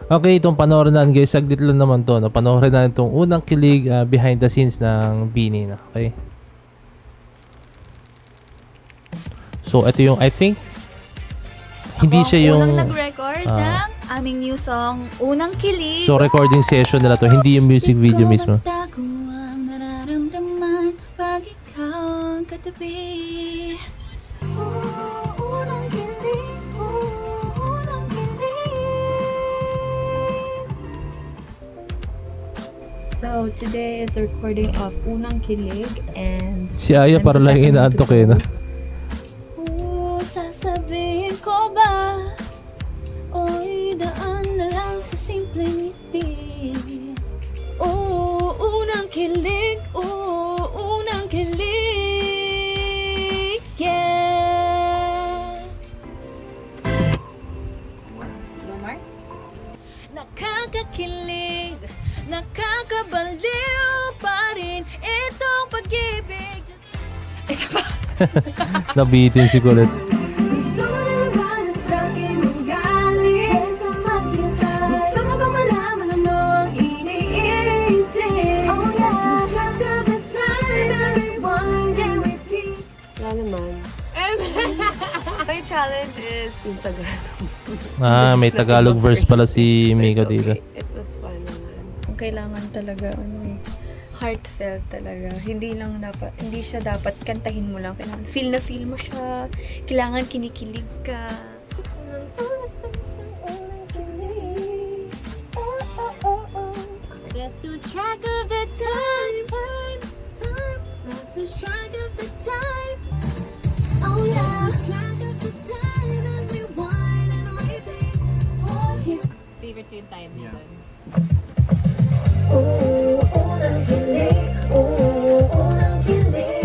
Okay, itong panoorin natin guys, saglit lang naman to. No? Panoorin natin itong unang kilig behind the scenes ng Bini. No? Okay. So, ito yung, I think, hindi siya yung... unang nag-record ng aming new song, Unang Kilig. So, recording session nila to. Hindi yung music video mismo. Di ko magtago ang nararamdaman pag ikaw ang katabi. Unang kilig, unang kilig. So, today is a recording of Unang Kilig and Si Aya para lang inaantok eh. No? Sasabihin ko ba o'y daan na lang sa simpleng ngiti. Unang kilig, unang kilig, yeah. Mark? Nakakakilig, nakakabaliw pa rin itong pag-ibig. Isa pa. Nabitin si Colette. Gusto mo na ba na sa'kin manggaling sa makita? Gusto mo bang malaman ano ang iniisip? Oh yes, lose track of the time and rewind and repeat. Wala naman. My challenge is yung Tagalog. May Tagalog verse pala si Miko dito. It was fun naman. Kailangan talaga heartfelt talaga. Hindi siya dapat kantahin mo lang. Kailangan feel na feel mo siya. Kailangan kinikilig ka. Let's lose track of the time. Let's lose track of the time. Oh yeah. Let's lose track of the time and rewind and repeat. Oh, his Favorite ko yung time na yun. unang kilig, unang kilig.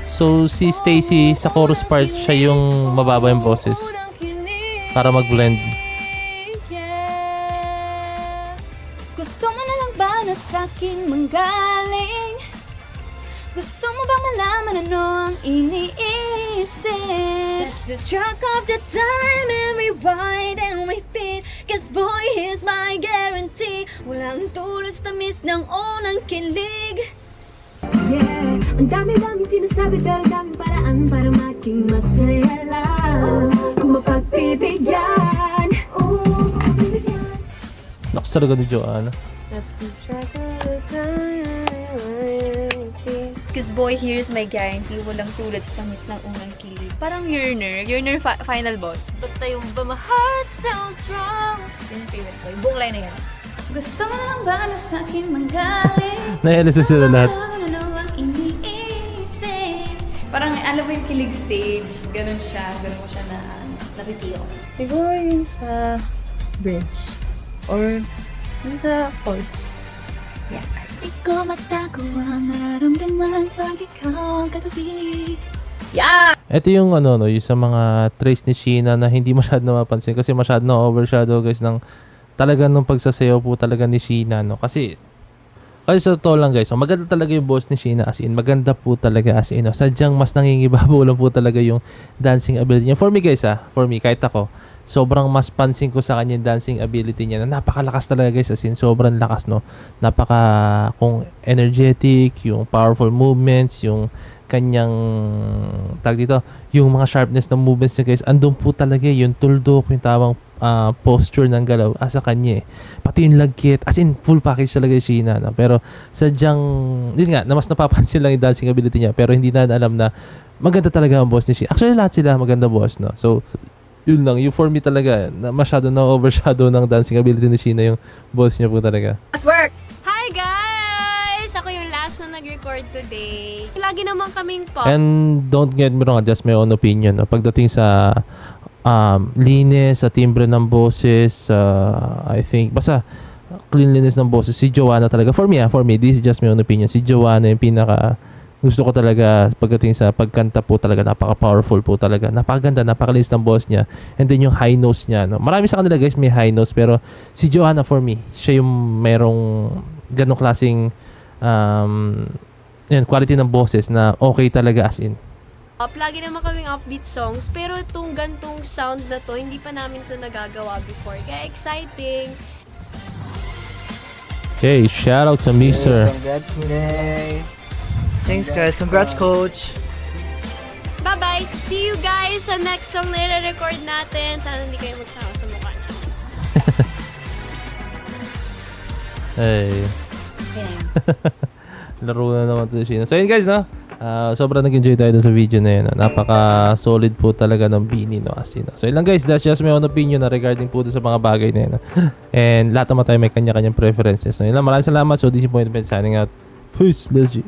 So, si Stacy sa chorus part, siya yung mababa yung boses Unang kilig, para mag-blend. yeah. Gusto mo na lang ba na sa'kin manggaling? Gusto mo bang malaman ano ang iniisip? Let's lose track of the time and rewind and repeat. Cause boy, here's my guarantee. Walang tulad sa tamis ng unang kilig. Yeah, ang dami-dami sinasabi pero daming paraan para maging masaya lang. Kung mapagbibigyan, oh, mapagbibigyan. Nakas talaga ni Joanna. Let's lose track of the time. Cause boy, here's my guarantee. Walang tulad sa tamis ng unang kilig. Parang Yearner final boss. Basta yung "But my heart so strong." Yun yung favorite ko. Yung buong line na yun. Gusto mo na lang ba na sa'kin manggaling? Nahilas na sila lahat. Ano ang iniisip? Parang alam mo yung kilig stage. Ganun mo siya na napitiyo. Siguro yun sa bridge. Or yun sa chorus. Yeah. Di ko matago ang nararamdaman pag ikaw ang katabi. Yeah! Ito yung yung sa mga trace ni Sheena na hindi masyado mapapansin kasi masyado na overshadow guys ng talaga nung pagsasayaw po talaga ni Sheena, no? Kasi sa totoo lang guys, maganda talaga yung boss ni Sheena as in, maganda po talaga as in, no? Sadyang mas nangingibabaw lang po talaga yung dancing ability niya. For me guys kahit ako, sobrang mas pansin ko sa kanya yung dancing ability niya na napakalakas talaga guys, as in, sobrang lakas, no? Kung energetic, yung powerful movements, yung kanyang yung mga sharpness ng movements niya guys, andun po talaga yung tuldok, yung tamang posture ng galaw sa kanya pati yung lagkit, as in full package talaga yung Sheena, no? Pero sadyang yun nga, na mas napapansin lang yung dancing ability niya pero hindi na alam na maganda talaga ang boss ni Sheena. Actually lahat sila maganda boss, no? So yun lang, yung for me talaga na masyado na overshadow ng dancing ability ni Sheena yung boss niya po talaga. Last work! Hi guys! Ako yung last na nag-record today. Lagi naman kaming pop. And don't get me wrong, just my own opinion, no? Pagdating sa linis, sa timbre ng boses, I think, basta cleanliness ng boses, si Joanna talaga. For me, this is just my own opinion. Si Joanna yung pinaka gusto ko talaga pagdating sa pagkanta po talaga, napaka-powerful po talaga. Napakaganda, napakalinis ng boss niya. And then yung high notes niya, no? Marami sa kanila guys may high notes pero si Joanna for me, siya yung merong ganong klaseng quality ng boses na okay talaga as in. Lagi naman kaming upbeat songs, pero itong gantong sound na to, hindi pa namin to nagagawa before. Kaya exciting! Okay, shout out to Mr. Congrats, Miray. Thanks, guys. Congrats, Coach. Bye-bye! See you guys sa next song na i-record natin. Sana hindi kayo magsawa sa mukha na. Hey. Laro na naman to si Sheena. So yun guys, no? Sobrang nag-enjoy tayo dun sa video na yun. No? Napaka-solid po talaga ng Bini, no? As in, no? So yun lang guys, that's just my own opinion na regarding po dun sa mga bagay na yun. No? And lahat naman tayo may kanya-kanyang preferences. So yun lang, maraming salamat. So this is Point Ben signing out. Peace, let's G.